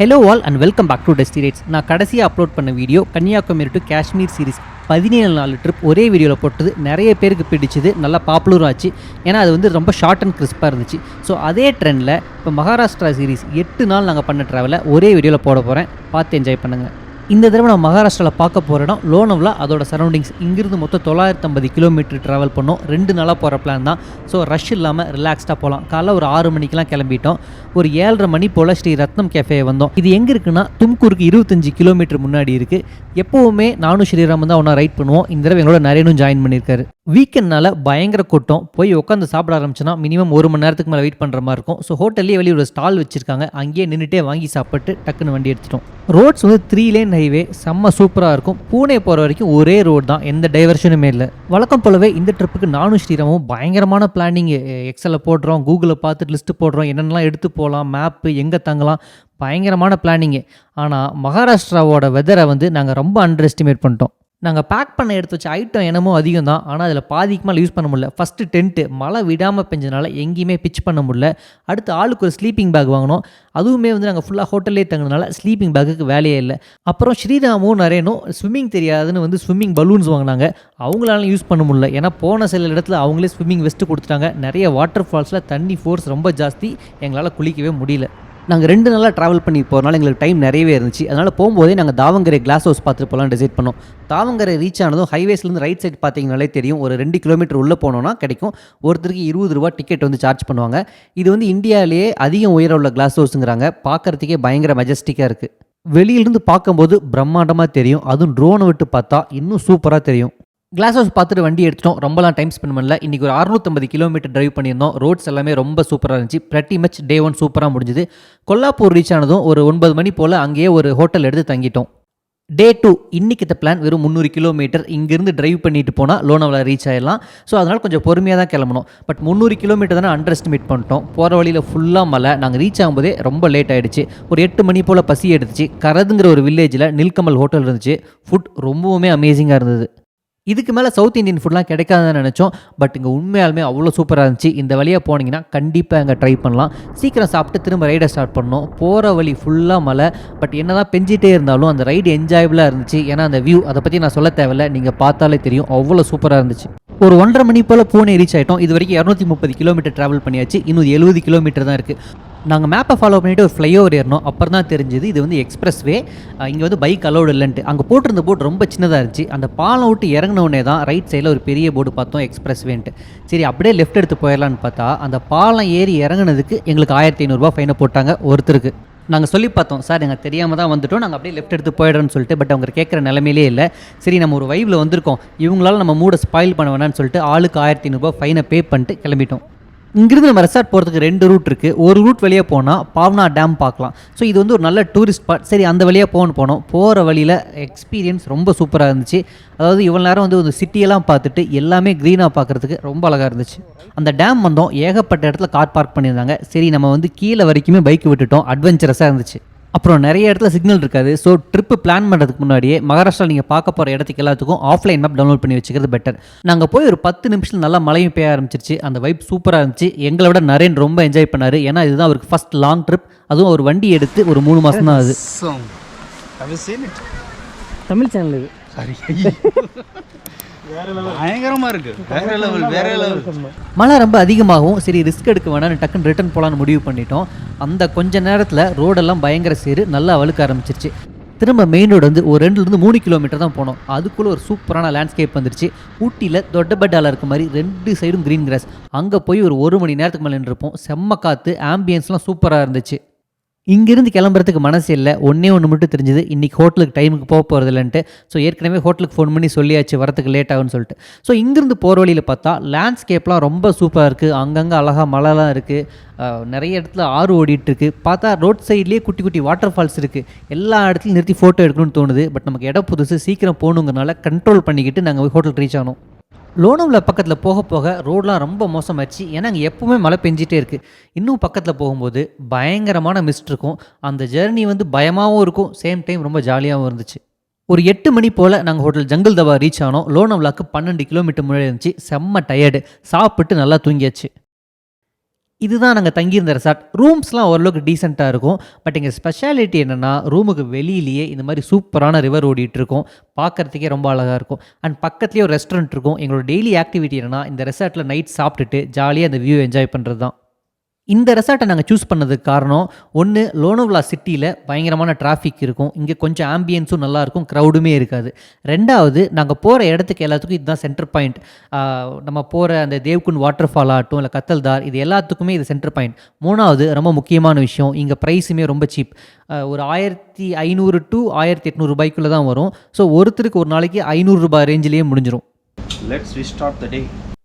Hello all and welcome back to டெஸ்டிரேட்ஸ். நான் கடைசியாக அப்லோட் பண்ண video Kanyakumari to Kashmir series 17 நாள் ட்ரிப் ஒரே வீடியோவில் போட்டது நிறைய பேருக்கு பிடிச்சது, நல்லா பாப்புலரும் ஆச்சு. ஏன்னா அது வந்து ரொம்ப ஷார்ட் அண்ட் கிறிஸ்பாக இருந்துச்சு. ஸோ அதே ட்ரெண்டில் இப்போ மகாராஷ்டிரா சீரிஸ் 8 நாள் நாங்கள் பண்ண ட்ராவலை ஒரே வீடியோவில் போட போகிறேன். பார்த்து என்ஜாய் பண்ணுங்கள். இந்த தடவை நான் மகாராஷ்டிராவில் பார்க்க போகிற இடம் லோனவ்லா, அதோட சரௌண்டிங்ஸ். இங்கிருந்து மொத்தம் 950 கிலோமீட்டர் ட்ராவல் பண்ணோம். 2 நாளாக போகிற பிளான் தான். ஸோ ரஷ் இல்லாமல் ரிலாக்ஸ்டாக போகலாம். காலைல ஒரு 6 மணிக்கெலாம் கிளம்பிட்டோம். ஒரு 7:30 மணி போல் ஸ்ரீ ரத்னம் கேஃபே வந்தோம். இது எங்கே இருக்குன்னா தும்கூருக்கு 25 கிலோமீட்டர் முன்னாடி இருக்குது. எப்போவுமே நானும் ஸ்ரீராமன் தான் ஒன்றா ரைட் பண்ணுவோம். இந்த தடவை எங்களோட நிறையனும் ஜாயின் பண்ணியிருக்காரு. வீக்கெண்ட்னால பயங்கர கூட்டம். போய் உட்காந்து சாப்பிட ஆரம்பிச்சுன்னா மினிமம் 1 மணி நேரத்துக்கு மேலே வெயிட் பண்ணுற மாதிரி இருக்கும். ஸோ ஹோட்டல்லேயே வெளியே ஒரு ஸ்டால் வச்சுருக்காங்க. அங்கேயே நின்றுட்டே வாங்கி சாப்பிட்டு டக்குன்னு வண்டி எடுத்துட்டோம். ரோட்ஸ் வந்து 3 லேன் ஹைவே, செம்ம சூப்பராக இருக்கும். பூனே போகிற வரைக்கும் ஒரே ரோடு தான், எந்த டைவர்ஷனுமே இல்லை. வழக்கம் போலவே இந்த ட்ரிப்புக்கு நானும் ஸ்ரீராமும் பயங்கரமான பிளானிங். எக்ஸலில் போடுறோம், கூகுளில் பார்த்துட்டு லிஸ்ட்டு போடுறோம், என்னென்னலாம் எடுத்து போகலாம், மேப்பு எங்கே தங்கலாம், பயங்கரமான பிளானிங்கு. ஆனால் மகாராஷ்டிராவோட வெதரை வந்து நாங்கள் ரொம்ப அண்டர் எஸ்டிமேட் பண்ணிட்டோம். நாங்கள் பேக் பண்ண எடுத்து வச்ச ஐட்டம் என்னமோ அதிகம் தான், ஆனால் அதில் பாதிக்கு மேலே யூஸ் பண்ண முடியல. ஃபஸ்ட்டு டென்ட்டு மழை விடாமல் பெஞ்சனால எங்கேயுமே பிச் பண்ண முடியல. அடுத்து ஆளுக்கு ஒரு ஸ்லீப்பிங் பேக் வாங்கினோம். அதுவுமே வந்து நாங்கள் ஃபுல்லாக ஹோட்டல்லே தங்கினால ஸ்லீப்பிங் பேக்குக்கு வேலையே இல்லை. அப்புறம் ஸ்ரீராமும் நரேனும் ஸ்விம்மிங் தெரியாதுன்னு வந்து ஸ்விம்மிங் பலூன்ஸ் வாங்கினாங்க. அவங்களால யூஸ் பண்ண முடியல. ஏன்னா போன சில இடத்துல அவங்களே ஸ்விம்மிங் வெஸ்ட்டு கொடுத்துட்டாங்க. நிறைய வாட்டர் ஃபால்ஸில் தண்ணி ஃபோர்ஸ் ரொம்ப ஜாஸ்தி, எங்களால் குளிக்கவே முடியல. நாங்கள் 2 நாளாக ட்ராவல் பண்ணி போகிறனால எங்களுக்கு டைம் நிறையவே இருந்துச்சு. அதனால் போகும்போதே நாங்கள் தாவங்கரை கிளாஸ் ஹவுஸ் பார்த்துட்டு போகலான்னு டிசைட் பண்ணோம். தாவங்கரை ரீச் ஆனதும் ஹைவேஸ்லேருந்து ரைட் சைட் பார்த்தீங்கனாலே தெரியும், ஒரு 2 கிலோமீட்டர் உள்ளே போனோன்னா கிடைக்கும். ஒருத்தருக்கு 20 ரூபா டிக்கெட் வந்து சார்ஜ் பண்ணுவாங்க. இது வந்து இந்தியாவிலேயே அதிகம் உயரம் உள்ள கிளாஸ் ஹவுஸுங்கிறாங்க. பார்க்குறதுக்கே பயங்கர மெஜஸ்டிக்காக இருக்குது. வெளியிலிருந்து பார்க்கும்போது பிரம்மாண்டமாக தெரியும். அதுவும் ட்ரோனை விட்டு பார்த்தா இன்னும் சூப்பராக தெரியும். கிளாஸ் ஹவுஸ் பார்த்துட்டு வண்டி எடுத்துட்டோம். ரொம்பலாம் டைம் ஸ்பெண்ட் பண்ணல. இன்றைக்கி ஒரு 650 கிலோமீட்டர் டிரைவ் பண்ணியிருந்தோம். ரோட்ஸ் எல்லாமே ரொம்ப சூப்பராக இருந்துச்சு. பிரட்டி மச் டே 1 சூப்பராக முடிஞ்சுது. கொல்லாப்பூர் ரீச் ஆனதும் ஒரு 9 மணி போல் அங்கேயே ஒரு ஹோட்டல் எடுத்து தங்கிட்டோம். டே 2 இன்றைக்கி இந்த பிளான் வெறும் 300 கிலோமீட்டர் இங்கேருந்து டிரைவ் பண்ணிட்டு போனால் லோனாவலா ரீச் ஆகிடலாம். ஸோ அதனால் கொஞ்சம் பொறுமையாக தான் கிளம்பணும். பட் 300 கிலோமீட்டர் தானே அண்டர் எஸ்டிமேட் பண்ணிட்டோம். போகிற வழியில் ஃபுல்லாக மழை. நாங்கள் ரீச் ஆகும்போதே ரொம்ப லேட் ஆகிடுச்சு. ஒரு 8 மணி போல் பசி எடுத்துச்சு. கரதுங்கிற ஒரு வில்லேஜில் நில்கமல் ஹோட்டல் இருந்துச்சு. ஃபுட் ரொம்பவுமே அமேசிங்காக இருந்தது. இதுக்கு மேலே சவுத் இந்தியன் ஃபுட்லாம் கிடைக்காதுன்னு நினச்சோம். பட் இங்கே உண்மையாலுமே அவ்வளோ சூப்பராக இருந்துச்சு. இந்த வழியாக போனீங்கன்னா கண்டிப்பாக அங்கே ட்ரை பண்ணலாம். சீக்கிரம் சாப்பிட்டு திரும்ப ரைடை ஸ்டார்ட் பண்ணோம். போகிற வழி ஃபுல்லாக மழை. பட் என்ன தான் பெஞ்சிட்டே இருந்தாலும் அந்த ரைடு என்ஜாயபிளாக இருந்துச்சு. ஏன்னா அந்த வியூ, அதை பற்றி நான் சொல்ல தேவையில்லை, நீங்கள் பார்த்தாலே தெரியும், அவ்வளோ சூப்பராக இருந்துச்சு. ஒரு 1:30 மணி போல் பூனே ரீச் ஆகிட்டோம். இது வரைக்கும் 230 கிலோமீட்டர் ட்ராவல் பண்ணியாச்சு. இன்னும் 70 கிலோமீட்டர் தான் இருக்குது. நாங்கள் மேப்பை ஃபாலோ பண்ணிவிட்டு ஒரு ஃப்ளைஓவர் ஏறணும். அப்புறம் தான் தெரிஞ்சுது இது வந்து எக்ஸ்பிரஸ் வே. இங்கே வந்து பைக் அலோடு இல்லைன்ட்டு. அங்கே போட்டிருந்த போர்டு ரொம்ப சின்னதாக இருந்துச்சு. அந்த பாலம் விட்டு இறங்கினோடனே தான் ரைட் சைடில் ஒரு பெரிய போர்டு பார்த்தோம், எக்ஸ்பிரஸ் வேன்ட்டு. சரி அப்படியே லெஃப்ட் எடுத்து போயிடலான்னு பார்த்தா அந்த பாலம் ஏறி இறங்கினதுக்கு எங்களுக்கு 1500 ரூபா ஃபைனை போட்டாங்க ஒருத்தருக்கு. நாங்கள் சொல்லி பார்த்தோம், சார் எங்கள் தெரியாமல் தான் வந்துவிட்டோம், நாங்கள் அப்படியே லெஃப்ட் எடுத்து போயிடுறோன்னு சொல்லிட்டு. பட் அவங்க கேட்குற நிலைமையிலே இல்லை. சரி நம்ம ஒரு வைவில் வந்திருக்கோம், இவங்களால நம்ம மூடை ஸ்பாயில் பண்ண வேணான்னு சொல்லிட்டு ஆளுக்கு 1500 ரூபா ஃபைனை பே பண்ணிட்டு கிளம்பிட்டோம். இங்கிருந்து நம்ம ரெசார்ட் போகிறதுக்கு 2 ரூட் இருக்குது. ஒரு ரூட் வழியாக போனால் பாவ்னா டேம் பார்க்கலாம். ஸோ இது வந்து ஒரு நல்ல டூரிஸ்ட் ஸ்பாட். சரி அந்த வழியாக போனோம். போகிற வழியில் எக்ஸ்பீரியன்ஸ் ரொம்ப சூப்பராக இருந்துச்சு. அதாவது இவ்வளோ நேரம் வந்து ஒரு சிட்டியெல்லாம் பார்த்துட்டு எல்லாமே க்ரீனாக பார்க்குறதுக்கு ரொம்ப அழகாக இருந்துச்சு. அந்த டேம் வந்தோம், ஏகப்பட்ட இடத்துல கார் பார்க் பண்ணியிருந்தாங்க. சரி நம்ம வந்து கீழே வரைக்குமே பைக் விட்டுட்டோம். அட்வென்ச்சரஸாக இருந்துச்சு. அப்புறம் நிறைய இடத்துல சிக்னல் இருக்காது. ஸோ ட்ரிப்பு பிளான் பண்ணுறதுக்கு முன்னாடியே மகாராஷ்டிரா நீங்கள் பார்க்க போகிற இடத்துக்கு எல்லாத்துக்கும் ஆஃப்லைன் மேப் டவுன்லோட் பண்ணி வச்சுக்கிறது பெட்டர். நாங்கள் போய் ஒரு 10 நிமிஷத்தில் நல்லா மழையும் பெய்ய ஆரம்பிச்சிருச்சு. அந்த வைப் சூப்பராக இருந்துச்சு. எங்களை விட நரேன் ரொம்ப என்ஜாய் பண்ணார். ஏன்னா இதுதான் அவருக்கு ஃபஸ்ட் லாங் ட்ரிப். அதுவும் ஒரு வண்டி எடுத்து ஒரு 3 மாதம் தான் ஆகுது. தமிழ் சேனல் இது. பயங்கரமாக இருக்குது. வேற லெவல். மழை ரொம்ப அதிகமாகவும் சரி ரிஸ்க் எடுக்க வேணான்னு டக்குன்னு ரிட்டர்ன் போகலான்னு முடிவு பண்ணிட்டோம். அந்த கொஞ்ச நேரத்தில் ரோடெல்லாம் பயங்கர சேரு, நல்லா வழுக்க ஆரம்பிச்சிருச்சு. திரும்ப மெயின் ரோடு வந்து ஒரு 2-3 கிலோமீட்டர் தான் போனோம். அதுக்குள்ளே ஒரு சூப்பரான லேண்ட்ஸ்கேப் வந்துருச்சு. ஊட்டியில் தொட்டபெட்டாவில் இருக்க மாதிரி 2 சைடும் க்ரீன் கிராஸ். அங்கே போய் ஒரு 1 மணி நேரத்துக்கு மேலே நின்றுப்போம். செம்ம காற்று, ஆம்பியன்ஸ்லாம் சூப்பராக இருந்துச்சு. இங்கேருந்து கிளம்புறதுக்கு மனசு இல்லை. ஒன்றே மட்டும் தெரிஞ்சுது, இன்றைக்கி ஹோட்டலுக்கு டைமுக்கு போக போகிறது இல்லைன்ட்டு. ஸோ ஏற்கனவே ஹோட்டலுக்கு ஃபோன் பண்ணி சொல்லியாச்சு வரத்துக்கு லேட் ஆகும்னு சொல்லிட்டு. ஸோ இங்கேருந்து போகிற வழியில் பார்த்தா லேண்ட்ஸ்கேப்லாம் ரொம்ப சூப்பராக இருக்குது. அங்கங்கே அழகாக மழைலாம் இருக்குது. நிறைய இடத்துல ஆறு ஓடிட்டுருக்கு. பார்த்தா ரோட் சைட்லேயே குட்டி குட்டி வாட்டர் ஃபால்ஸ் இருக்குது. எல்லா இடத்துலையும் நிறுத்தி ஃபோட்டோ எடுக்கணும்னு தோணுது. பட் நமக்கு இடம் புதுசு, சீக்கிரம் போகணுங்கிறனால கண்ட்ரோல் பண்ணிக்கிட்டு நாங்கள் போய் ஹோட்டல் ரீச் ஆனோம். லோனவ்லா பக்கத்தில் போக போக ரோடெலாம் ரொம்ப மோசமாச்சு. ஏன்னா அங்கே எப்போவுமே மழை பெஞ்சிட்டே இருக்குது. இன்னும் பக்கத்தில் போகும்போது பயங்கரமான மிஸ்ட் இருக்கும். அந்த ஜெர்னி வந்து பயமாகவும் இருக்கும், சேம் டைம் ரொம்ப ஜாலியாகவும் இருந்துச்சு. ஒரு 8 மணி போல் நாங்கள் ஹோட்டல் ஜங்கிள் தவா ரீச் ஆனோம். லோனவ்லாக்கு 12 கிலோமீட்டர் முன்னாடி இருந்துச்சு. செம்ம டயர்டு. சாப்பிட்டு நல்லா தூங்கியாச்சு. இதுதான் நாங்கள் தங்கியிருந்த ரெசார்ட். ரூம்ஸ்லாம் ஓரளவுக்கு டீசெண்டாக இருக்கும். பட் எங்கள் ஸ்பெஷாலிட்டி என்னென்னா ரூமுக்கு வெளியிலேயே இந்த மாதிரி சூப்பரான ரிவர் ஓடிட்டுருக்கும். பார்க்குறதுக்கே ரொம்ப அழகாக இருக்கும். அண்ட் பக்கத்துலேயே ஒரு ரெஸ்டாரண்ட் இருக்கும். எங்களோட டெய்லி ஆக்டிவிட்டி என்னென்னா இந்த ரெசார்ட்டில் நைட் சாப்பிட்டுட்டு ஜாலியாக அந்த வியூ என்ஜாய் பண்ணுறது தான். இந்த ரெசார்ட்டை நாங்கள் சூஸ் பண்ணதுக்கு காரணம் ஒன்று, லோனாவாலா சிட்டியில் பயங்கரமான டிராஃபிக் இருக்கும். இங்கே கொஞ்சம் ஆம்பியன்ஸும் நல்லாயிருக்கும், க்ரௌடுமே இருக்காது. ரெண்டாவது, நாங்கள் போகிற இடத்துக்கு எல்லாத்துக்கும் இதுதான் சென்டர் பாயிண்ட். நம்ம போகிற அந்த தேவ்குண்ட் வாட்டர் ஃபால் ஆகட்டும் இல்லை கத்தல்தார், இது எல்லாத்துக்குமே இது சென்டர் பாயிண்ட். மூணாவது, ரொம்ப முக்கியமான விஷயம், இங்கே ப்ரைஸுமே ரொம்ப சீப். ஒரு 1500 to 1800 ரூபாய்க்குள்ளே தான் வரும். ஸோ ஒருத்தருக்கு ஒரு நாளைக்கு 500 ரூபாய் ரேஞ்சிலேயே முடிஞ்சிடும். Let's restart the day.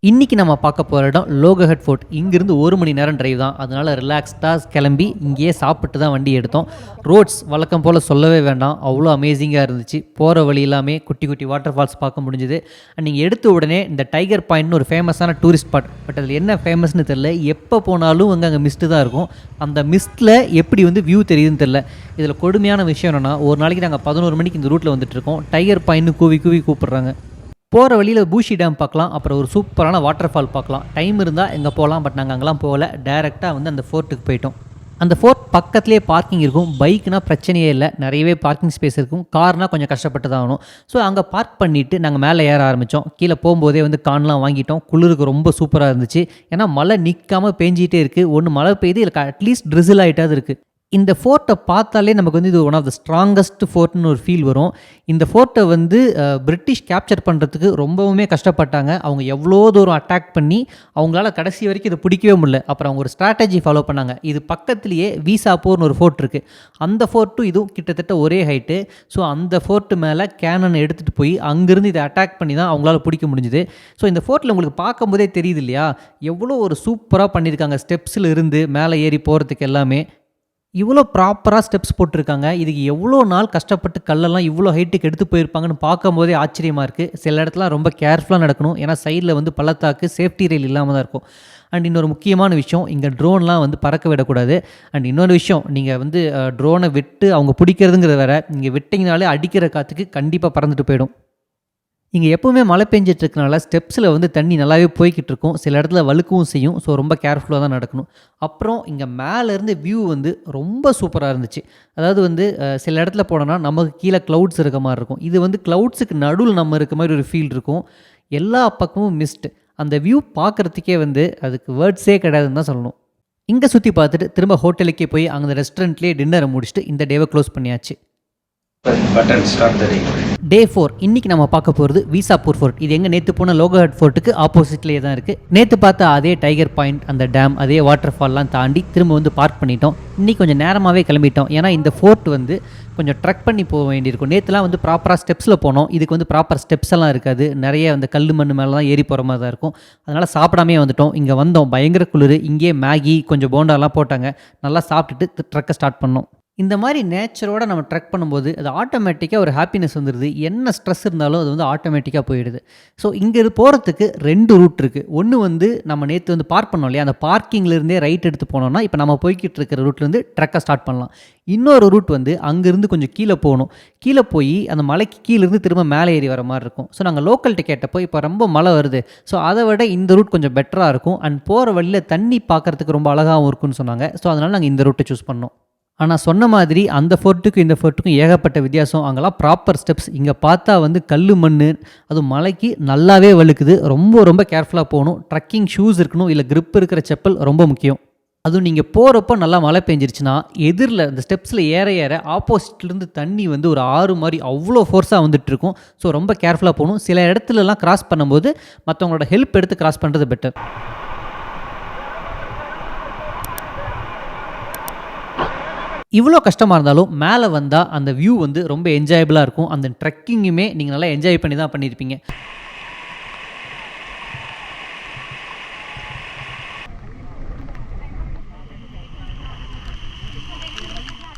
இன்றைக்கி நம்ம பார்க்க போகிற இடம் லோகஹட் ஃபோர்ட். இங்கேருந்து 1 மணி நேரம் டிரைவ் தான். அதனால் ரிலாக்ஸ்டாக கிளம்பி இங்கேயே சாப்பிட்டு தான் வண்டி எடுத்தோம். ரோட்ஸ் வழக்கம் போல் சொல்லவே வேண்டாம், அவ்வளோ அமேசிங்காக இருந்துச்சு. போகிற வழி எல்லாமே குட்டி குட்டி வாட்டர் ஃபால்ஸ் பார்க்க முடிஞ்சுது. அண்ட் நீங்கள் எடுத்த உடனே இந்த டைகர் பாயிண்ட்னு ஒரு ஃபேமஸான டூரிஸ்ட் ஸ்பாட். பட் அதில் என்ன ஃபேமஸ்னு தெரில, எப்போ போனாலும் அங்கே மிஸ்ட்டு தான் இருக்கும். அந்த மிஸ்ட்டில் எப்படி வியூ தெரியுதுன்னு தெரில. இதில் கொடுமையான விஷயம் என்னென்னா, ஒரு நாளைக்கு நாங்கள் 11 மணிக்கு இந்த ரூட்டில் வந்துட்டுருக்கோம். டைகர் பாயிண்ட்னு கூவி கூப்பிட்றாங்க. போகிற வழியில் பூஷி டேம் பார்க்கலாம், அப்புறம் ஒரு சூப்பரான வாட்டர் ஃபால் பார்க்கலாம். டைம் இருந்தால் எங்கே போகலாம், பட் நாங்கள் அங்கெல்லாம் போகல. டேரெக்டாக அந்த ஃபோர்ட்டுக்கு போயிட்டோம். அந்த ஃபோர்ட் பக்கத்துலேயே பார்க்கிங் இருக்கும். பைக்குனால் பிரச்சனையே இல்லை, நிறையவே பார்க்கிங் ஸ்பேஸ் இருக்கும். கார்னால் கொஞ்சம் கஷ்டப்பட்டு தான் ஆகணும். ஸோ அங்கே பார்க் பண்ணிவிட்டு நாங்கள் மேலே ஏற ஆரம்பித்தோம். கீழே போகும்போதே கான்லாம் வாங்கிட்டோம். குளிருக்கு ரொம்ப சூப்பராக இருந்துச்சு. ஏன்னா மழை நிற்காமல் பேஞ்சிகிட்டே இருக்குது. ஒன்று மழை பெய்யுது, இல்லை அட்லீஸ்ட் ட்ரிசில் ஆகிட்டாது இருக்குது. இந்த ஃபோர்ட்டை பார்த்தாலே நமக்கு இது ஒன் ஆஃப் த ஸ்ட்ராங்கஸ்ட் ஃபோர்ட்னு ஒரு ஃபீல் வரும். இந்த ஃபோர்ட்டை பிரிட்டிஷ் கேப்சர் பண்ணுறதுக்கு ரொம்பவுமே கஷ்டப்பட்டாங்க. அவங்க எவ்வளோ தூரம் அட்டாக் பண்ணி அவங்களால கடைசி வரைக்கும் இதை பிடிக்கவே முடியல. அப்புறம் அவங்க ஒரு ஸ்ட்ராட்டஜி ஃபாலோ பண்ணாங்க. இது பக்கத்துலேயே வீசாப்பூர்னு ஒரு ஃபோர்ட் இருக்குது. அந்த ஃபோர்ட்டும் இதுவும் கிட்டத்தட்ட ஒரே ஹைட்டு. ஸோ அந்த ஃபோர்ட்டு மேலே கேனனை எடுத்துகிட்டு போய் அங்கேருந்து இதை அட்டாக் பண்ணி தான் அவங்களால பிடிக்க முடிஞ்சுது. ஸோ இந்த ஃபோர்ட்டில் உங்களுக்கு பார்க்கும்போதே தெரியுது இல்லையா, எவ்வளோ ஒரு சூப்பராக பண்ணியிருக்காங்க. ஸ்டெப்ஸில் இருந்து மேலே ஏறி போகிறதுக்கு எல்லாமே இவ்வளோ ப்ராப்பராக ஸ்டெப்ஸ் போட்டிருக்காங்க. இதுக்கு எவ்வளோ நாள் கஷ்டப்பட்டு கல்லெல்லாம் இவ்வளோ ஹைட்டுக்கு எடுத்து போயிருப்பாங்கன்னு பார்க்கும்போதே ஆச்சரியமாக இருக்குது. சில இடத்துல ரொம்ப கேர்ஃபுல்லாக நடக்கணும். ஏன்னா சைடில் பள்ளத்தாக்கு, சேஃப்டி ரெயில் இல்லாமல் தான் இருக்கும். அண்ட் இன்னொரு முக்கியமான விஷயம், இங்கே ட்ரோன்லாம் பறக்க விடக்கூடாது. அண்ட் இன்னொரு விஷயம், நீங்கள் ட்ரோனை விட்டு அவங்க பிடிக்கிறதுங்கிறது வேறு. இங்கே விட்டிங்கனாலே அடிக்கிற காற்றுக்கு கண்டிப்பாக பறந்துட்டு போயிடும். இங்கே எப்போவுமே மழை பெஞ்சிட்ருக்கனால ஸ்டெப்ஸில் தண்ணி நல்லாவே போய்கிட்டு இருக்கும். சில இடத்துல வழுக்கவும் செய்யும். ஸோ ரொம்ப கேர்ஃபுல்லாக தான் நடக்கணும். அப்புறம் இங்கே மேலேருந்து வியூ ரொம்ப சூப்பராக இருந்துச்சு. அதாவது சில இடத்துல போனோன்னா நமக்கு கீழே க்ளவுட்ஸ் இருக்க மாதிரி இருக்கும். இது க்ளவுட்ஸுக்கு நடுவில் நம்ம இருக்க மாதிரி ஒரு ஃபீல் இருக்கும். எல்லா பக்கமும் மிஸ்ட். அந்த வியூ பார்க்குறதுக்கே அதுக்கு வேர்ட்ஸே கிடையாதுன்னு தான் சொல்லணும். இங்கே சுற்றி பார்த்துட்டு திரும்ப ஹோட்டலுக்கே போய் அங்கே ரெஸ்டாரண்ட்லேயே டின்னரை முடிச்சுட்டு இந்த டேவை க்ளோஸ் பண்ணியாச்சு. டே 4 இன்றைக்கி நம்ம பார்க்க போகிறது வீசாப்பூர் ஃபோர்ட். இது எங்கே நேற்று போன லோகஹட் ஃபோர்ட்டுக்கு ஆப்போசிட்லேயே தான் இருக்குது. நேற்று பார்த்தா அதே டைகர் பாயிண்ட், அந்த டேம், அதே வாட்டர் ஃபால்லாம் தாண்டி திரும்ப பார்க் பண்ணிட்டோம். இன்றைக்கி கொஞ்சம் நேரமாகவே கிளம்பிட்டோம். ஏன்னா இந்த ஃபோர்ட் கொஞ்சம் ட்ரக் பண்ணி போக வேண்டியிருக்கும். நேற்றுலாம் ப்ராப்பராக ஸ்டெப்ஸில் போனோம். இதுக்கு ப்ராப்பர் ஸ்டெப்ஸ் எல்லாம் இருக்காது. நிறைய கல் மண் மேலே தான் ஏறி போகிற மாதிரி தான் இருக்கும். அதனால் சாப்பிடாமே வந்துட்டோம். இங்கே வந்தோம், பயங்கர குளிர். இங்கே மேகி கொஞ்சம் போண்டாலாம் போட்டாங்க. நல்லா சாப்பிட்டுட்டு ட்ரக்கை ஸ்டார்ட் பண்ணோம். இந்த மாதிரி நேச்சரோடு நம்ம ட்ரெக் பண்ணும்போது அது ஆட்டோமேட்டிக்காக ஒரு ஹாப்பினஸ் வந்துடுது. என்ன ஸ்ட்ரெஸ் இருந்தாலும் அது ஆட்டோமேட்டிக்காக போயிடுது. ஸோ இங்கே போகிறதுக்கு 2 ரூட் இருக்குது. ஒன்று நம்ம நேற்று பார்க் பண்ணோம் இல்லையா, அந்த பார்க்கிங்லேருந்தே ரைட் எடுத்து போனோம்னா இப்போ நம்ம போய்கிட்டு இருக்கிற ரூட்லேருந்து ட்ரெக்கை ஸ்டார்ட் பண்ணலாம். இன்னொரு ரூட் அங்கேருந்து கொஞ்சம் கீழே போகணும். கீழே போய் அந்த மலைக்கு கீழேருந்து திரும்ப மேலே ஏறி வர மாதிரி இருக்கும். ஸோ நாங்கள் லோக்கல்கிட்ட கேட்டப்போ இப்போ ரொம்ப மழை வருது, ஸோ அதை விட இந்த ரூட் கொஞ்சம் பெட்டராக இருக்கும். அண்ட் போகிற வழியில் தண்ணி பார்க்குறதுக்கு ரொம்ப அழகாகவும் இருக்குன்னு சொன்னாங்க. ஸோ அதனால் நாங்கள் இந்த ரூட்டை சூஸ் பண்ணோம். ஆனால் சொன்ன மாதிரி அந்த ஃபோர்ட்டுக்கும் இந்த ஃபோர்ட்டுக்கும் ஏகப்பட்ட வித்தியாசம். அங்கெல்லாம் ப்ராப்பர் ஸ்டெப்ஸ். இங்கே பார்த்தா கல் மண், அதுவும் மலைக்கு நல்லாவே வழுக்குது. ரொம்ப கேர்ஃபுல்லாக போகணும். ட்ரக்கிங் ஷூஸ் இருக்கணும், இல்லை grip இருக்கிற செப்பல் ரொம்ப முக்கியம். அதுவும் நீங்கள் போகிறப்போ நல்லா மழை பெஞ்சிருச்சுன்னா எதிரில் அந்த ஸ்டெப்ஸில் ஏற ஆப்போசிட்லேருந்து தண்ணி ஒரு ஆறு மாதிரி அவ்வளோ ஃபோர்ஸாக வந்துட்டுருக்கும். ஸோ ரொம்ப கேர்ஃபுல்லாக போகணும். சில இடத்துலலாம் கிராஸ் பண்ணும்போது மற்றவங்களோட ஹெல்ப் எடுத்து கிராஸ் பண்ணுறது பெட்டர். இவ்வளோ கஷ்டமாக இருந்தாலும் மேலே வந்தால் அந்த வியூ ரொம்ப என்ஜாயபிளாக இருக்கும். அந்த ட்ரெக்கிங்குமே நீங்கள் நல்லா என்ஜாய் பண்ணி தான் பண்ணியிருப்பீங்க.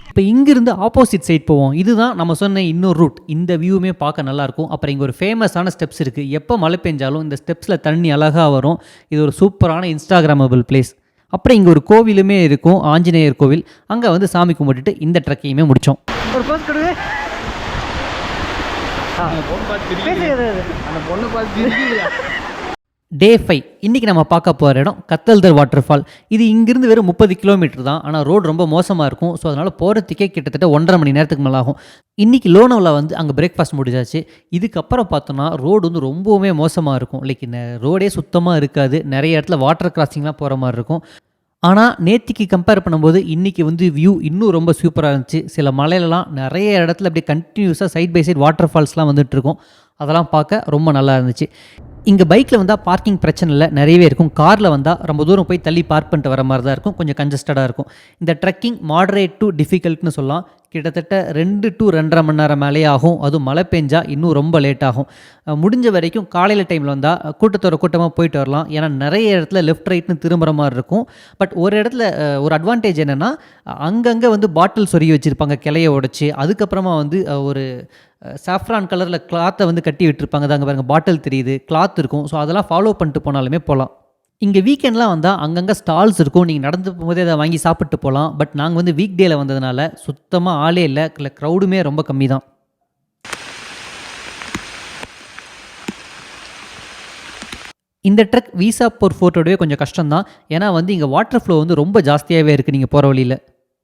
இப்போ இங்கிருந்து ஆப்போசிட் சைட் போவோம். இதுதான் நம்ம சொன்ன இன்னொரு ரூட். இந்த வியூவுமே பார்க்க நல்லாயிருக்கும். அப்புறம் இங்கே ஒரு ஃபேமஸான ஸ்டெப்ஸ் இருக்குது. எப்போ மழை பெஞ்சாலும் இந்த ஸ்டெப்ஸில் தண்ணி அழகாக வரும். இது ஒரு சூப்பரான இன்ஸ்டாகிராமபிள் பிளேஸ். அப்புறம் இங்கே ஒரு கோவிலுமே இருக்கும், ஆஞ்சநேயர் கோவில். அங்கே சாமி கும்பிட்டுட்டு இந்த ட்ரெக்கையுமே முடித்தோம். ஒரு போஸ் கொடுங்க. டே 5 இன்றைக்கி நம்ம பார்க்க போகிற இடம் கத்தல்தர் வாட்டர் ஃபால். இது இங்கிருந்து வெறும் 30 கிலோமீட்டர் தான். ஆனால் ரோடு ரொம்ப மோசமாக இருக்கும். ஸோ அதனால் போகிறதுக்கே கிட்டத்தட்ட 1.5 மணி நேரத்துக்கு மேலே ஆகும். இன்றைக்கி லோனாவில் வந்து அங்கே பிரேக்ஃபாஸ்ட் முடிஞ்சாச்சு. இதுக்கப்புறம் பார்த்தோன்னா ரோடு வந்து ரொம்பவுமே மோசமாக இருக்கும். லைக் ரோடே சுத்தமாக இருக்காது. நிறைய இடத்துல வாட்டர் கிராசிங்லாம் போகிற மாதிரி இருக்கும். ஆனால் நேத்திக்கு கம்பேர் பண்ணும்போது இன்றைக்கி வந்து வியூ இன்னும் ரொம்ப சூப்பராக இருந்துச்சு. சில மலையிலலாம் நிறைய இடத்துல அப்படியே கண்டினியூஸாக சைட் பை சைட் வாட்டர் ஃபால்ஸ்லாம் வந்துட்டுருக்கும். அதெல்லாம் பார்க்க ரொம்ப நல்லா இருந்துச்சு. இங்கே பைக்கில் வந்தால் பார்க்கிங் பிரச்சனை இல்லை, நிறையவே இருக்கும். காரில் வந்தால் ரொம்ப தூரம் போய் தள்ளி பார்க் பண்ணிட்டு வர மாதிரி தான் இருக்கும். கொஞ்சம் கன்ஜஸ்டடாக இருக்கும். இந்த ட்ரெக்கிங் மாடரேட் டு டிஃபிகல்ட்னு சொல்லலாம். கிட்டத்தட்ட 2 to 2.5 மணி நேரம் மேலே ஆகும். அதுவும் மழை பெஞ்சா இன்னும் ரொம்ப லேட் ஆகும். முடிஞ்ச வரைக்கும் காலையில் டைமில் வந்தால் கூட்டமாக போயிட்டு வரலாம். ஏன்னா நிறைய இடத்துல லெஃப்ட் ரைட்னு திரும்புகிற மாதிரி இருக்கும். பட் ஒரு இடத்துல ஒரு அட்வான்டேஜ் என்னென்னா, அங்கங்கே வந்து பாட்டில் சொருகி வச்சுருப்பாங்க கிளைய உடைச்சி. அதுக்கப்புறமா வந்து ஒரு சாஃப்ரான் கலரில் கிளாத்தை வந்து கட்டி விட்டுருப்பாங்க. அங்கே பாருங்கள் பாட்டில் தெரியுது, கிளாத் இருக்கும். ஸோ அதெல்லாம் ஃபாலோ பண்ணிட்டு போனாலுமே போகலாம். இங்கே வீக்கெண்ட்லாம் வந்தால் அங்கங்கே ஸ்டால்ஸ் இருக்கும். நீங்கள் நடந்து போகும்போதே அதை வாங்கி சாப்பிட்டு போகலாம். பட் நாங்கள் வந்து வீக் டேயில் வந்ததுனால சுத்தமாக ஆளே இல்லை. க்ரௌடுமே ரொம்ப கம்மி தான். இந்த ட்ரெக் வீசாப்பூர் ஃபோர்ட்டோடவே கொஞ்சம் கஷ்டம் தான். ஏன்னா வந்து இங்கே வாட்டர் ஃப்ளோ வந்து ரொம்ப ஜாஸ்தியாகவே இருக்குது நீங்கள் போகிற வழியில்.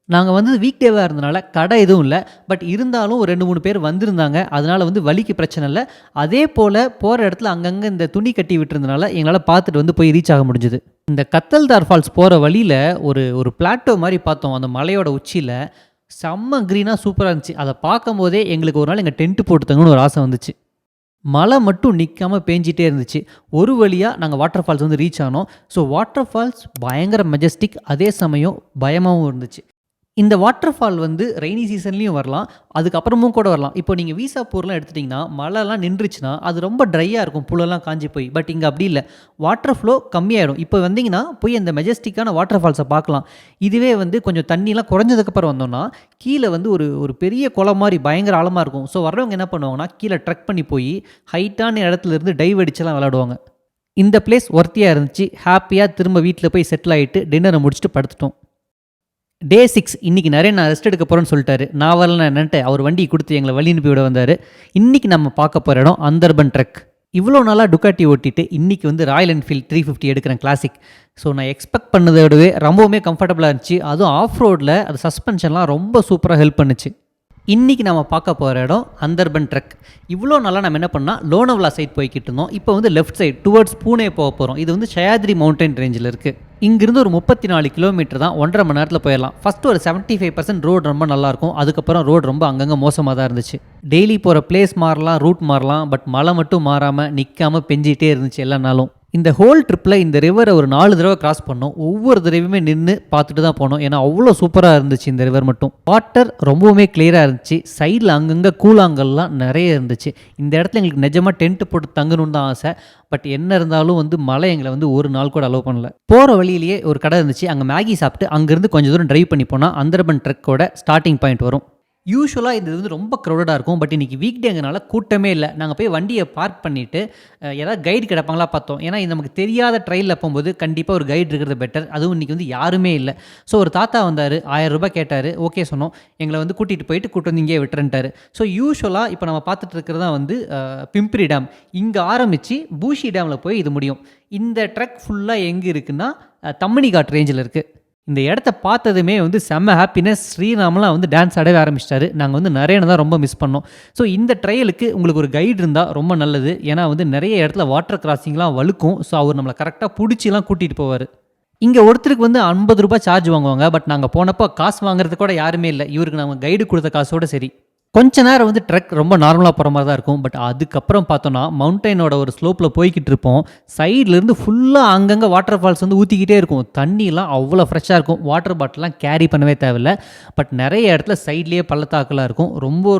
நாங்கள் வந்து வீக் டேவாக இருந்தனால கடை எதுவும் இல்லை. பட் இருந்தாலும் ஒரு 2-3 பேர் வந்திருந்தாங்க. அதனால் வந்து வலிக்கு பிரச்சனை இல்லை. அதே போல் போகிற இடத்துல அங்கங்கே இந்த துணி கட்டி விட்டுருந்தனால எங்களால் பார்த்துட்டு வந்து போய் ரீச் ஆக முடிஞ்சுது. இந்த கத்தல்தார் ஃபால்ஸ் போகிற வழியில் ஒரு பிளாட்டோ மாதிரி பார்த்தோம். அந்த மலையோட உச்சியில் செம்ம க்ரீனாக சூப்பராக இருந்துச்சு. அதை பார்க்கும் போதே எங்களுக்கு ஒரு நாள் எங்கள் டென்ட்டு போட்டு தங்கணும்னு ஒரு ஆசை வந்துச்சு. மழை மட்டும் நிற்காமல் பேஞ்சிட்டே இருந்துச்சு. ஒரு வழியாக நாங்கள் வாட்டர் ஃபால்ஸ் வந்து ரீச் ஆனோம். ஸோ வாட்டர் ஃபால்ஸ் பயங்கர மெஜஸ்டிக், அதே சமயம் பயமாகவும் இருந்துச்சு. இந்த வாட்டர் ஃபால் வந்து ரெய்னி சீசன்லேயும் வரலாம், அதுக்கப்புறமும் கூட வரலாம். இப்போ நீங்கள் வீசாப்பூர்லாம் எடுத்துட்டிங்கன்னா மழைலாம் நின்றுச்சுன்னா அது ரொம்ப ட்ரையாக இருக்கும், புல்லெல்லாம் காஞ்சி போய். பட் இங்கே அப்படி இல்லை, வாட்டர் ஃப்ளோ கம்மியாயிடும். இப்போ வந்தீங்கன்னா போய் அந்த மெஜஸ்டிக்கான வாட்டர் ஃபால்ஸை பார்க்கலாம். இதுவே வந்து கொஞ்சம் தண்ணிலாம் குறைஞ்சதுக்கப்புறம் வந்தோம்னா கீழே வந்து ஒரு பெரிய குளம் மாதிரி பயங்கர ஆழமாக இருக்கும். ஸோ வர்றவங்க என்ன பண்ணுவாங்கன்னா கீழே ட்ரெக் பண்ணி போய் ஹைட்டான இடத்துல இருந்து டைவ் அடிச்செல்லாம் விளையாடுவாங்க. இந்த பிளேஸ் ஒர்த்தியாக இருந்துச்சு. ஹாப்பியாக திரும்ப வீட்டில் போய் செட்டில் ஆகிட்டு டின்னரை முடிச்சுட்டு படுத்துட்டோம். டே 6 இன்றைக்கி நிறைய நான் ரெஸ்ட் எடுக்க போகிறேன்னு சொல்லிட்டாரு. நான் வரலன்னு என்னன்ட்டு அவர் வண்டியை கொடுத்து எங்களை வழி அனுப்பி விட வந்தார். இன்றைக்கி நம்ம பார்க்க போகிற இடம் அந்தர்பன் ட்ரெக். இவ்வளோ நாளாக டுக்காட்டி ஓட்டிட்டு இன்றைக்கி வந்து ராயல் என்ஃபீல்ட் 350 எடுக்கிறேன் கிளாசிக். ஸோ நான் எக்ஸ்பெக்ட் பண்ணதை விடவே ரொம்பவுமே கம்ஃபர்டபுளாக இருந்துச்சு. அதுவும் ஆஃப் ரோடில் அது சஸ்பென்ஷன்லாம் ரொம்ப சூப்பராக ஹெல்ப் பண்ணுச்சு. இன்றைக்கி நம்ம பார்க்க போகிற இடம் அந்தர்பன் ட்ரெக். இவ்வளோ நாளாக நம்ம என்ன பண்ணால் லோனாவலா சைட் போய்கிட்டு இருந்தோம். இப்போ வந்து லெஃப்ட் சைட் டுவர்ட்ஸ் பூனே போக போகிறோம். இது வந்து சயாத்ரி மவுண்டன் ரேஞ்சில் இருக்குது. இங்கிருந்து ஒரு 34 கிலோமீட்டர் தான், 1.5 மணி நேரத்தில் போயிடலாம். ஃபஸ்ட்டு ஒரு 75% ரோடு ரொம்ப நல்லாயிருக்கும். அதுக்கப்புறம் ரோடு ரொம்ப அங்கங்கே மோசமாக தான் இருந்துச்சு. டெய்லி போகிற பிளேஸ் மாறலாம், ரூட் மாறலாம். பட் மழை மட்டும் மாறாமல் நிற்காமல் பெஞ்சிகிட்டே இருந்துச்சு எல்லா நாளும். இந்த ஹோல் ட்ரிப்பில் இந்த ரிவரை ஒரு 4 தடவை கிராஸ் பண்ணோம். ஒவ்வொரு தடவையுமே நின்று பார்த்துட்டு தான் போனோம். ஏன்னா அவ்வளோ சூப்பராக இருந்துச்சு இந்த ரிவர் மட்டும். வாட்டர் ரொம்பவுமே கிளியராக இருந்துச்சு. சைடில் அங்கங்கே கூழாங்கல்லாம் நிறைய இருந்துச்சு. இந்த இடத்துல எங்களுக்கு நிஜமாக டென்ட்டு போட்டு தங்கணும்னு தான் ஆசை. பட் என்ன இருந்தாலும் வந்து மழை எங்களை வந்து ஒரு நாள் கூட அலோவ் பண்ணல. போகிற வழியிலேயே ஒரு கடை இருந்துச்சு. அங்கே மேகி சாப்பிட்டு அங்கேருந்து கொஞ்சம் தூரம் ட்ரைவ் பண்ணி போனால் அந்தர்பன் ட்ரெக்கோட ஸ்டார்டிங் பாயிண்ட் வரும். யூஸ்வலாக இது வந்து ரொம்ப க்ரௌடடாக இருக்கும். பட் இன்றைக்கி வீக் டேங்கிறனால கூட்டமே இல்லை. நாங்கள் போய் வண்டியை பார்க் பண்ணிவிட்டு ஏதாவது கைடு கிடப்பாங்களா பார்த்தோம். ஏன்னா இது நமக்கு தெரியாத ட்ரெயினில் போகும்போது கண்டிப்பாக ஒரு கைடு இருக்கிறது பெட்டர். அதுவும் இன்றைக்கி வந்து யாருமே இல்லை. ஸோ ஒரு தாத்தா வந்தார், 1000 ரூபாய் கேட்டார். ஓகே சொன்னோம். எங்களை வந்து கூட்டிகிட்டு வந்து இங்கே விட்டுருன்ட்டார். ஸோ யூஸ்வலாக இப்போ நம்ம பார்த்துட்டு இருக்கிறதா வந்து பிம்பிரி டேம். இங்கே ஆரம்பித்து பூஷி டேமில் போய் இது முடியும். இந்த ட்ரெக் ஃபுல்லாக எங்கே இருக்குன்னா தம்மணிகாட் ரேஞ்சில் இருக்குது. இந்த இடத்த பார்த்ததுமே வந்து செம்ம ஹாப்பினஸ். ஸ்ரீராம்லாம் வந்து டான்ஸ் ஆடவே ஆரம்பிச்சிட்டாரு. நாங்கள் வந்து நிறைய தான் ரொம்ப மிஸ் பண்ணோம். ஸோ இந்த ட்ரையலுக்கு உங்களுக்கு ஒரு கைடு இருந்தால் ரொம்ப நல்லது. ஏன்னா வந்து நிறைய இடத்துல வாட்டர் கிராசிங்லாம் வழுக்கும். ஸோ அவர் நம்மளை கரெக்டாக பிடிச்சிலாம் கூட்டிகிட்டு போவார். இங்கே ஒருத்தருக்கு வந்து 50 ரூபாய் சார்ஜ் வாங்குவாங்க. பட் நாங்கள் போனப்போ காசு வாங்குறது கூட யாருமே இல்லை. இவருக்கு நாங்கள் கைடு கொடுத்த காசோடு சரி. கொஞ்ச நேரம் வந்து ட்ரெக் ரொம்ப நார்மலாக போகிற மாதிரி தான் இருக்கும். பட் அதுக்கப்புறம் பார்த்தோன்னா மவுண்டனோட ஒரு ஸ்லோப்பில் போய்கிட்டு இருப்போம். சைட்லேருந்து ஃபுல்லாக அங்கங்கே வாட்டர் ஃபால்ஸ் வந்து ஊற்றிக்கிட்டே இருக்கும். தண்ணிலாம் அவ்வளோ ஃப்ரெஷ்ஷாக இருக்கும். வாட்டர் பாட்டிலாம் கேரி பண்ணவே தேவையில்லை. பட் நிறைய இடத்துல சைட்லேயே பள்ளத்தாக்கெலாம் இருக்கும்.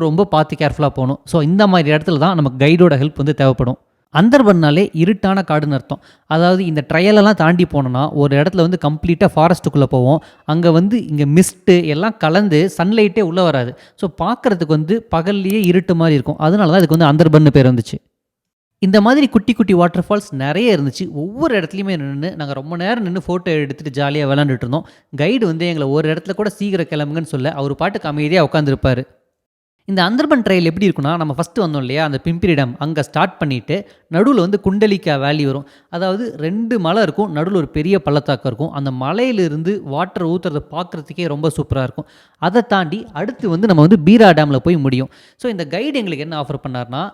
ரொம்ப பார்த்து கேர்ஃபுல்லாக போகணும். ஸோ இந்த மாதிரி இடத்துல தான் நமக்கு கைடோட ஹெல்ப் வந்து தேவைப்படும். அந்தர்பன்னாலே இருட்டான காடுன்னு அர்த்தம். அதாவது இந்த ட்ரையலெல்லாம் தாண்டி போனோன்னா ஒரு இடத்துல வந்து கம்ப்ளீட்டாக ஃபாரஸ்ட்டுக்குள்ளே போவோம். அங்கே வந்து இங்கே மிஸ்ட்டு எல்லாம் கலந்து சன்லைட்டே உள்ளே வராது. ஸோ பார்க்குறதுக்கு வந்து பகல்லையே இருட்டு மாதிரி இருக்கும். அதனால தான் இதுக்கு வந்து அந்தர்பன்னு பேர் வந்துச்சு. இந்த மாதிரி குட்டி குட்டி வாட்டர் ஃபால்ஸ் நிறைய இருந்துச்சு. ஒவ்வொரு இடத்துலையுமே நாங்கள் ரொம்ப நேரம் நின்று ஃபோட்டோ எடுத்துகிட்டு ஜாலியாக விளாண்டுட்டு இருந்தோம். கைடு வந்து எங்களை ஒரு இடத்துல கூட சீக்கிரம் கிளம்புங்கன்னு சொல்ல அவர் பாட்டுக்கு அமைதியாக உட்காந்துருப்பார். இந்த அந்தர்பன் ட்ரையல் எப்படி இருக்குன்னா, நம்ம ஃபஸ்ட்டு வந்தோம் இல்லையா, அந்த பிம்பிரி டேம் அங்கே ஸ்டார்ட் பண்ணிவிட்டு நடுவில் வந்து குண்டலிக்கா வேலி வரும். அதாவது 2 மலை இருக்கும், நடுவில் ஒரு பெரிய பள்ளத்தாக்கம் இருக்கும். அந்த மலையிலிருந்து வாட்டர் ஊற்றுறத பார்க்குறதுக்கே ரொம்ப சூப்பராக இருக்கும். அதை தாண்டி அடுத்து வந்து நம்ம வந்து பீரா டேமில் போய் முடியும். ஸோ இந்த கைடு எங்களுக்கு என்ன ஆஃபர் பண்ணார்னா,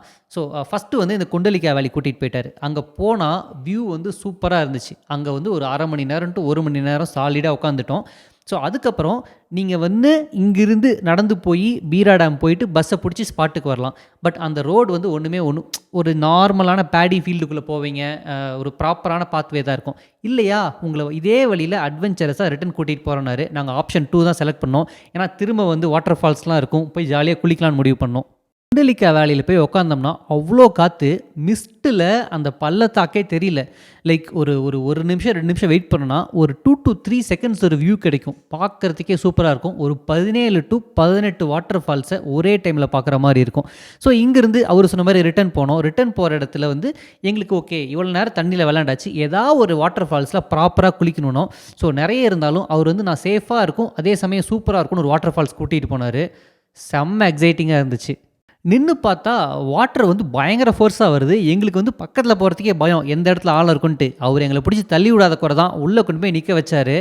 ஃபஸ்ட்டு வந்து இந்த குண்டலிக்கா வேலி கூட்டிகிட்டு போயிட்டார். அங்கே போனால் வியூ வந்து சூப்பராக இருந்துச்சு. அங்கே வந்து ஒரு 1/2 மணி நேரம் டு 1 மணி நேரம் சாலிடாக உட்காந்துட்டோம். ஸோ அதுக்கப்புறம் நீங்கள் வந்து இங்கிருந்து நடந்து போய் பீரா டேம் போயிட்டு பஸ்ஸை பிடிச்சி ஸ்பாட்டுக்கு வரலாம். பட் அந்த ரோடு வந்து ஒரு நார்மலான பேடி ஃபீல்டுக்குள்ளே போவீங்க. ஒரு ப்ராப்பரான பாத்வே தான் இருக்கும். இல்லையா உங்களை இதே வழியில் அட்வென்ச்சரஸாக ரிட்டன் கூட்டிகிட்டு போகிறோன்னாரு. நாங்கள் ஆப்ஷன் 2 தான் செலக்ட் பண்ணோம். ஏன்னா திரும்ப வந்து வாட்டர் ஃபால்ஸ்லாம் இருக்கும், போய் ஜாலியாக குளிக்கலான்னு முடிவு பண்ணோம். குண்டலிக்கா வேலியில் போய் உக்காந்தோம்னா அவ்வளோ காற்று, மிஸ்ட்டில் அந்த பள்ளத்தாக்கே தெரியல. லைக் ஒரு நிமிஷம் 2 நிமிஷம் வெயிட் பண்ணோன்னா ஒரு 2 to 3 செகண்ட்ஸ் ஒரு வியூ கிடைக்கும். பார்க்குறதுக்கே சூப்பராக இருக்கும். ஒரு 17 to 18 வாட்டர் ஃபால்ஸை ஒரே டைமில் பார்க்குற மாதிரி இருக்கும். ஸோ இங்கேருந்து அவர் சொன்ன மாதிரி ரிட்டன் போனோம். ரிட்டன் போகிற இடத்துல வந்து எங்களுக்கு ஓகே, இவ்வளோ நேரம் தண்ணியில் விளாண்டாச்சு, ஏதாவது ஒரு வாட்டர் ஃபால்ஸில் ப்ராப்பராக குளிக்கணும். ஸோ நிறைய இருந்தாலும் அவர் வந்து நான் சேஃபாக இருக்கும், அதே சமயம் சூப்பராக இருக்கும்னு ஒரு வாட்டர் ஃபால்ஸ் கூட்டிகிட்டு போனார். செம்ம எக்ஸைட்டிங்காக இருந்துச்சு. நின்று பார்த்தா வாட்டர் வந்து பயங்கர ஃபோர்ஸாக வருது. எங்களுக்கு வந்து பக்கத்தில் போகிறதுக்கே பயம், எந்த இடத்துல ஆழம் இருக்குன்ட்டு. அவர் எங்களை பிடிச்சி தள்ளி விடாத குறை தான் உள்ளே கொண்டு போய் நிற்க வச்சார்.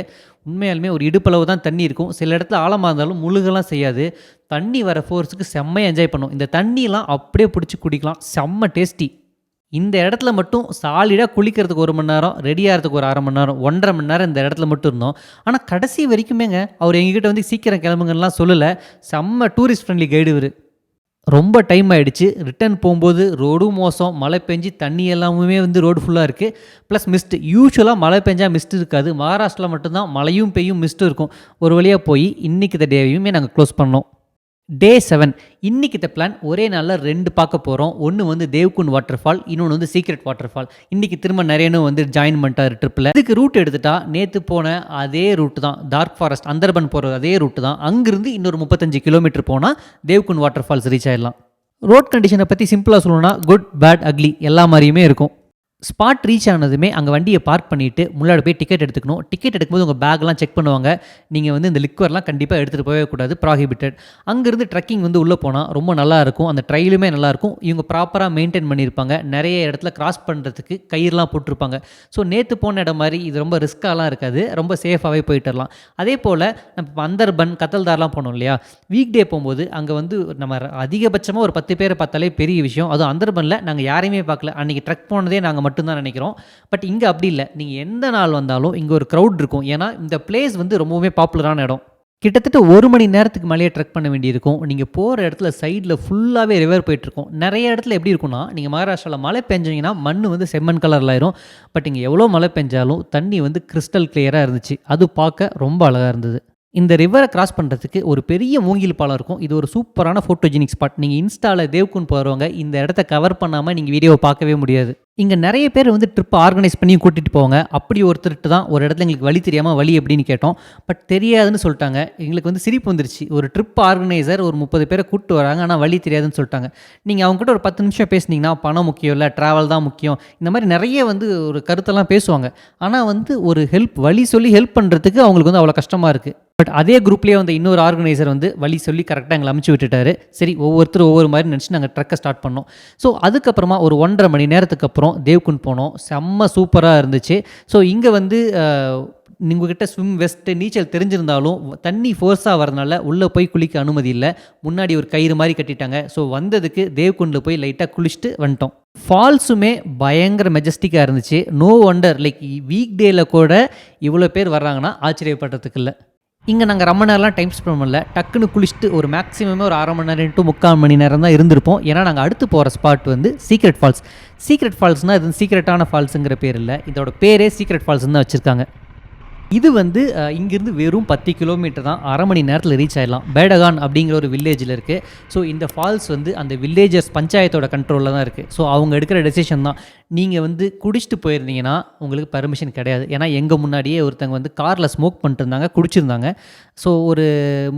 உண்மையாலுமே ஒரு இடுப்பளவு தான் தண்ணி இருக்கும். சில இடத்துல ஆழமாக இருந்தாலும் முழுகலாம் செய்யாது. தண்ணி வர ஃபோர்ஸுக்கு செம்மையாக என்ஜாய் பண்ணும். இந்த தண்ணிலாம் அப்படியே பிடிச்சி குடிக்கலாம், செம்ம டேஸ்டி. இந்த இடத்துல மட்டும் சாலிடாக குளிக்கிறதுக்கு 1 மணி நேரம், ரெடி ஆகிறதுக்கு ஒரு 1/2 மணி நேரம், 1.5 மணி நேரம் இந்த இடத்துல மட்டும் இருந்தோம். ஆனால் கடைசி வரைக்குமேங்க அவர் எங்ககிட்ட வந்து சீக்கிரம் கிளம்புங்கலாம் சொல்லலை. செம்ம டூரிஸ்ட் ஃப்ரெண்ட்லி கைடு இவர். ரொம்ப டைம் ஆகிடுச்சு. ரிட்டன் போகும்போது ரோடும் மோசம், மழை பெஞ்சு தண்ணி எல்லாமே வந்து ரோடு ஃபுல்லாக இருக்குது. Plus mist. யூஸ்வலாக மழை பெஞ்சால் மிஸ்ட் இருக்காது. மகாராஷ்டிராவில் மட்டும்தான் மழையும் பெய்யும் மிஸ்ட்டும் இருக்கும். ஒரு வழியாக போய் இன்றைக்கி இந்த டேவையுமே நாங்கள் க்ளோஸ் பண்ணோம். டே 7. இன்றைக்கி இந்த பிளான் ஒரே நாளில் 2 பார்க்க போகிறோம். ஒன்று வந்து தேவ்குண்ட் வாட்டர் ஃபால், இன்னொன்று வந்து சீக்ரெட் வாட்டர் ஃபால். இன்றைக்கி திரும்ப நிறையனும் வந்து ஜாயின் பண்ணிட்டார் ட்ரிப்பில். இதுக்கு ரூட் எடுத்துட்டா நேற்று போன அதே ரூட்டு தான், டார்க் ஃபாரஸ்ட் அந்தர்பன் போகிற அதே ரூட்டு தான். அங்கேருந்து இன்னொரு 35 கிலோமீட்டர் போனால் தேவ்குண்ட் வாட்டர் ஃபால்ஸ் ரீச் ஆகிடலாம். ரோட் கண்டிஷனை பற்றி சிம்பிளாக சொல்லணும்னா குட், பேட், அக்லி எல்லா மாதிரியுமே இருக்கும். ஸ்பாட் ரீச் ஆனதுமே அங்கே வண்டியை பார்க் பண்ணிவிட்டு முன்னாடி போய் டிக்கெட் எடுத்துக்கணும். டிக்கெட் எடுக்கும்போது உங்கள் பேக்லாம் செக் பண்ணுவாங்க. நீங்கள் வந்து இந்த லிக்வர்லாம் கண்டிப்பாக எடுத்துகிட்டு போகவே கூடாது, ப்ராஹிபிட்டட். அங்கேருந்து ட்ரெக்கிங் வந்து உள்ளே போனால் ரொம்ப நல்லாயிருக்கும். அந்த ட்ரைலுமே நல்லாயிருக்கும். இவங்க ப்ராப்பராக மெயின்டைன் பண்ணியிருப்பாங்க. நிறைய இடத்துல கிராஸ் பண்ணுறதுக்கு கயிறுலாம் போட்டிருப்பாங்க. ஸோ நேற்று போன இடம் மாதிரி இது ரொம்ப ரிஸ்க்காலாம் இருக்காது, ரொம்ப சேஃபாகவே போயிட்டு வரலாம். அதே போல் நம்ம அந்தர்பன், கத்தல்தார்லாம் போனோம் இல்லையா, வீக் டே போகும்போது அங்கே வந்து நம்ம அதிகபட்சமாக ஒரு 10 பேரை பார்த்தாலே பெரிய விஷயம். அதுவும் அந்தர்பனில் நாங்கள் யாரையுமே பார்க்கல. அன்றைக்கி ட்ரெக் போனதே நாங்கள் மட்டும்தான் நினைக்கிறோம். பட் இங்கே அப்படி இல்லை. நீங்கள் எந்த நாள் வந்தாலும் இங்கே ஒரு க்ரௌட் இருக்கும். ஏன்னா இந்த பிளேஸ் வந்து ரொம்பவுமே பாப்புலரான இடம். கிட்டத்தட்ட 1 மணி நேரத்துக்கு மேலேயே ட்ரெக் பண்ண வேண்டியிருக்கும். நீங்கள் போகிற இடத்துல சைடில் ஃபுல்லாகவே ரிவர் போயிட்டுருக்கும். நிறைய இடத்துல எப்படி இருக்குன்னா, நீங்கள் மகாராஷ்டிராவில் மழை பெஞ்சிங்கன்னா மண் வந்து செம்மண் கலரில் ஆயிரும். பட் இங்கே எவ்வளோ மழை பெஞ்சாலும் தண்ணி வந்து கிறிஸ்டல் கிளியராக இருந்துச்சு. அது பார்க்க ரொம்ப அழகாக இருந்தது. இந்த ரிவரை கிராஸ் பண்ணுறதுக்கு ஒரு பெரிய மூங்கில் பாலம் இருக்கும். இது ஒரு சூப்பரான ஃபோட்டோஜெனிக் ஸ்பாட். நீங்கள் இன்ஸ்டாவில் தேவ்குண்ட் போகிறவங்க இந்த இடத்த கவர் பண்ணாமல் நீங்கள் வீடியோவை பார்க்கவே முடியாது. இங்கே நிறைய பேர் வந்து ட்ரிப் ஆர்கனைஸ் பண்ணி கூட்டிகிட்டு போவாங்க. அப்படி ஒருத்தர்கிட்ட தான் ஒரு இடத்துல எங்களுக்கு வழி தெரியாமல் வழி எப்படின்னு கேட்டோம். பட் தெரியாதுன்னு சொல்லிட்டாங்க. எங்களுக்கு வந்து சிரிப்பு வந்துருச்சு. ஒரு ட்ரிப் ஆர்கனைசர் ஒரு 30 பேரை கூப்பிட்டு வராங்க, ஆனால் வழி தெரியாதுன்னு சொல்லிட்டாங்க. நீங்கள் அவங்ககிட்ட ஒரு 10 நிமிஷம் பேசுனீங்கன்னா பணம் முக்கியம் இல்லை, ட்ராவல் தான் முக்கியம், இந்த மாதிரி நிறைய வந்து ஒரு கருத்தெல்லாம் பேசுவாங்க. ஆனால் வந்து ஒரு வழி சொல்லி ஹெல்ப் பண்ணுறதுக்கு அவங்களுக்கு வந்து அவ்வளோ கஷ்டமாக இருக்குது. பட் அதே குரூப்லேயே வந்து இன்னொரு ஆர்கனைசர் வந்து வழி சொல்லி கரெக்டாக எங்களை அமுச்சு விட்டுட்டாரு. சரி, ஒவ்வொருத்தரும் ஒவ்வொரு மாதிரி நினச்சி நாங்கள் ட்ரெக்கை ஸ்டார்ட் பண்ணோம். ஸோ அதுக்கப்புறமா ஒரு 1.5 மணி நேரத்துக்கு அப்புறம் தேவ்குண்ட் போனோம். செம்ம சூப்பராக இருந்துச்சு. ஸோ இங்கே வந்து உங்ககிட்ட ஸ்விம் வெஸ்ட்டு நீச்சல் தெரிஞ்சிருந்தாலும் தண்ணி ஃபோர்ஸாக வரதுனால உள்ளே போய் குளிக்க அனுமதி இல்லை. முன்னாடி ஒரு கயிறு மாதிரி கட்டிட்டாங்க. ஸோ வந்ததுக்கு தேவ்குண்டில் போய் லைட்டாக குளிச்சுட்டு வந்துட்டோம். ஃபால்ஸுமே பயங்கர மெஜஸ்டிக்காக இருந்துச்சு. நோ ஒண்டர், லைக் வீக் டேயில் கூட இவ்வளோ பேர் வர்றாங்கன்னா ஆச்சரியப்படுறதுக்கு இல்லை. இங்கே நாங்கள் ரொம்ப நேரம்லாம் டைம் ஸ்பெண்ட் பண்ணல. டக்குன்னு குளிச்சுட்டு ஒரு மேக்ஸிமமே ஒரு 1/2 மணி நேரம் டு 3/4 மணி நேரம் தான் இருந்திருப்போம். ஏன்னா நாங்கள் அடுத்து போகிற ஸ்பாட் வந்து சீக்ரெட் ஃபால்ஸ். சீக்ரெட் ஃபால்ஸ்னால் இது சீக்ரெட்டான ஃபால்ஸுங்கிற பேர் இல்லை, இதோட பேரே சீக்ரெட் ஃபால்ஸ்ன்னு தான் வச்சுருக்காங்க. இது வந்து இங்கேருந்து வெறும் 10 கிலோமீட்டர் தான், 1/2 மணி நேரத்தில் ரீச் ஆகிடலாம். பேடகான் அப்படிங்கிற ஒரு வில்லேஜில் இருக்குது. ஸோ இந்த ஃபால்ஸ் வந்து அந்த வில்லேஜஸ் பஞ்சாயத்தோட கண்ட்ரோலில் தான் இருக்குது. ஸோ அவங்க எடுக்கிற டெசிஷன் தான். நீங்கள் வந்து குடிச்சிட்டு போயிருந்தீங்கன்னா உங்களுக்கு பர்மிஷன் கிடையாது. ஏன்னா எங்கள் முன்னாடியே ஒருத்தங்க வந்து காரில் ஸ்மோக் பண்ணிட்டு இருந்தாங்க, குடிச்சிருந்தாங்க. ஸோ ஒரு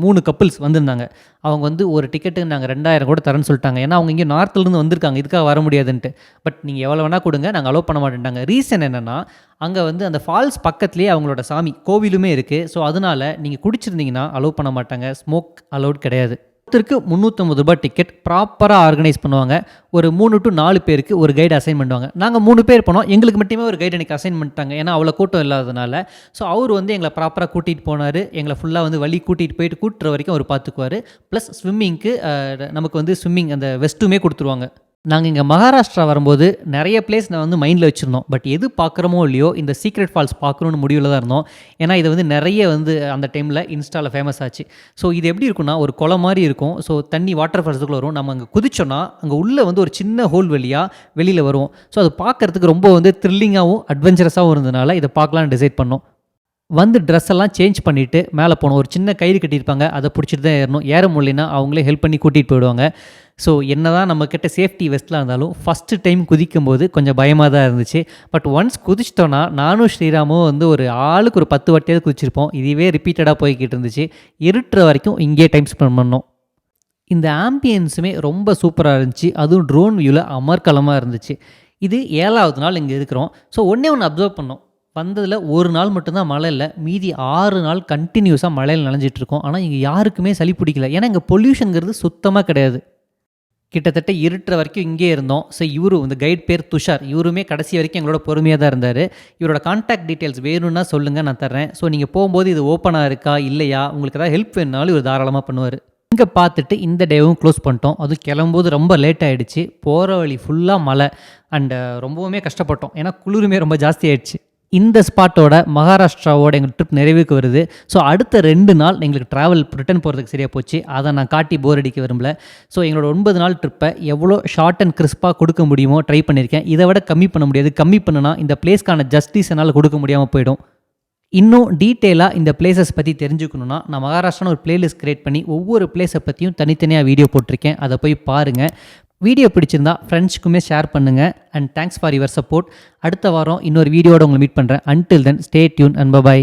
3 கப்புள்ஸ் வந்திருந்தாங்க. அவங்க வந்து ஒரு டிக்கெட்டு நாங்கள் 2000 கூட தரேன்னு சொல்லிட்டாங்க. ஏன்னா அவங்க இங்கே நார்த்துலேருந்து வந்திருக்காங்க, இதுக்காக வர முடியாதுன்ட்டு. பட் நீங்கள் எவ்வளோ வேணால் கொடுங்க, நாங்கள் அலோவ் பண்ண மாட்டேன்ட்டாங்க. ரீசன் என்னென்னா, அங்கே வந்து அந்த ஃபால்ஸ் பக்கத்துலேயே அவங்களோட சாமி கோவிலுமே இருக்குது. ஸோ அதனால் நீங்கள் குடிச்சிருந்தீங்கன்னா அலோவ் பண்ண மாட்டாங்க. ஸ்மோக் அலோட் கிடையாது. ஒருத்தருக்கு ₹350 டிக்கெட் ப்ராப்பராக ஆர்கனைஸ் பண்ணுவாங்க. ஒரு 3 to 4 பேருக்கு ஒரு கைடு அசைன் பண்ணுவாங்க. நாங்கள் 3 பேர் போனோம். எங்களுக்கு மட்டுமே ஒரு கைடு எனக்கு அசைன் பண்ணிட்டாங்க. ஏன்னா அவ்வளோ கூட்டம் இல்லாததுனால. ஸோ அவர் வந்து எங்களை ப்ராப்பராக கூட்டிகிட்டு போனார். எங்களை ஃபுல்லாக வந்து வழி கூட்டிகிட்டு போயிட்டு கூட்டுற வரைக்கும் அவர் பார்த்துக்குவார். ப்ளஸ் ஸ்விம்மிங்க்கு நமக்கு வந்து ஸ்விம்மிங் அந்த வெஸ்ட்டுமே கொடுத்துருவாங்க. நாங்கள் இங்கே மகாராஷ்டிரா வரும்போது நிறைய பிளேஸ் நான் வந்து மைண்டில் வச்சுருந்தோம். பட் எது பார்க்குறோமோ இல்லையோ இந்த சீக்ரெட் ஃபால்ஸ் பார்க்கணுன்னு முடிவில் தான் இருந்தோம். ஏன்னா இது வந்து நிறைய வந்து அந்த டைமில் இன்ஸ்டாவில் ஃபேமஸ் ஆச்சு. ஸோ இது எப்படி இருக்குன்னா ஒரு குளம் மாதிரி இருக்கும். ஸோ தண்ணி வாட்டர் ஃபால்ஸுக்குள்ளே வரும். நம்ம அங்கே குதிச்சோன்னா அங்கே உள்ளே வந்து ஒரு சின்ன ஹோல் வழியாக வெளியில் வரும். ஸோ அது பார்க்குறதுக்கு ரொம்ப வந்து த்ரில்லிங்காகவும் அட்வென்ச்சரஸாகவும் இருந்ததுனால இதை பார்க்கலான்னு டிசைட் பண்ணோம். வந்து ட்ரெஸ் எல்லாம் சேஞ்ச் பண்ணிவிட்டு மேலே போனோம். ஒரு சின்ன கயிறு கட்டியிருப்பாங்க. அதை பிடிச்சிட்டு தான் ஏறணும். ஏற முடியலன்னா அவங்களே ஹெல்ப் பண்ணி கூட்டிகிட்டு போயிடுவாங்க. ஸோ என்ன தான் நம்மக்கிட்ட சேஃப்டி வெஸ்ட்லாம் இருந்தாலும் ஃபஸ்ட்டு டைம் குதிக்கும்போது கொஞ்சம் பயமாக தான் இருந்துச்சு. பட் ஒன்ஸ் குதிச்சிட்டோன்னா நானும் ஸ்ரீராமும் வந்து ஒரு ஆளுக்கு ஒரு 10 வாட்டியாவது குதிச்சிருப்போம். இதுவே ரிப்பீட்டடாக போய்கிட்டு இருந்துச்சு. இருட்டுற வரைக்கும் இங்கேயே டைம் ஸ்பெண்ட் பண்ணோம். இந்த ஆம்பியன்ஸுமே ரொம்ப சூப்பராக இருந்துச்சு. அதுவும் ட்ரோன் வியூவில் அமர்க்கலமாக இருந்துச்சு. இது 7வது நாள் இங்கே இருக்கிறோம். ஸோ ஒன்று அப்சர்வ் பண்ணோம். வந்ததில் ஒரு நாள் மட்டும்தான் மழை இல்லை. மீதி 6 நாள் கண்டினியூஸாக மழையில் நனைஞ்சிட்ருக்கோம். ஆனால் இங்கே யாருக்குமே சளி பிடிக்கல. ஏன்னா இங்கே பொல்யூஷனுங்கிறது சுத்தமாக கிடையாது. கிட்டத்தட்ட இருட்டுற வரைக்கும் இங்கே இருந்தோம். ஸோ இந்த கைட் பேர் துஷார். இவருமே கடைசி வரைக்கும் எங்களோட பொறுமையாக தான் இருந்தார். இவரோட கான்டாக்ட் டீட்டெயில்ஸ் வேணும்னா சொல்லுங்கள், நான் தர்றேன். ஸோ நீங்கள் போகும்போது இது ஓப்பனாக இருக்கா இல்லையா, உங்களுக்கு ஏதாவது ஹெல்ப் வேணுனாலும் இவர் தாராளமாக பண்ணுவார். இங்கே பார்த்துட்டு இந்த டேவும் க்ளோஸ் பண்ணிட்டோம். அதுவும் கிளம்பும்போது ரொம்ப லேட் ஆகிடுச்சு. போகிற வழி ஃபுல்லாக மழை அண்டு ரொம்பவுமே கஷ்டப்பட்டோம். ஏன்னா குளிருமே ரொம்ப ஜாஸ்தி ஆகிடுச்சு. இந்த ஸ்பாட்டோட மகாராஷ்டிராவோட எங்கள் ட்ரிப் நிறைவுக்கு வருது. ஸோ அடுத்த 2 நாள் எங்களுக்கு ட்ராவல் ரிட்டர்ன் போகிறதுக்கு சரியாக போச்சு. அதை நான் காட்டி போர் அடிக்க விரும்பல. ஸோ எங்களோட 9 நாள் ட்ரிப்பை எவ்வளோ ஷார்ட் அண்ட் கிறிஸ்பாக கொடுக்க முடியுமோ ட்ரை பண்ணியிருக்கேன். இதை விட கம்மி பண்ண முடியாது. கம்மி பண்ணுனா இந்த பிளேஸ்க்கான ஜஸ்டிஸ் என்னால் கொடுக்க முடியாமல் போயிடும். இன்னும் டீட்டெயிலாக இந்த பிளேசஸ் பற்றி தெரிஞ்சுக்கணுன்னா நான் மகாராஷ்டிரான்னு ஒரு பிளேலிஸ்ட் க்ரியேட் பண்ணி ஒவ்வொரு பிளேஸை பற்றியும் தனித்தனியாக வீடியோ போட்டிருக்கேன். அதை போய் பாருங்கள். வீடியோ பிடிச்சிருந்தா ஃப்ரெண்ட்ஸ்க்குமே ஷேர் பண்ணுங்கள். And thanks for your support. அடுத்த வாரம் இன்னொரு வீடியோட உங்களை மீட் பண்ணுறேன். Until then stay tuned and by.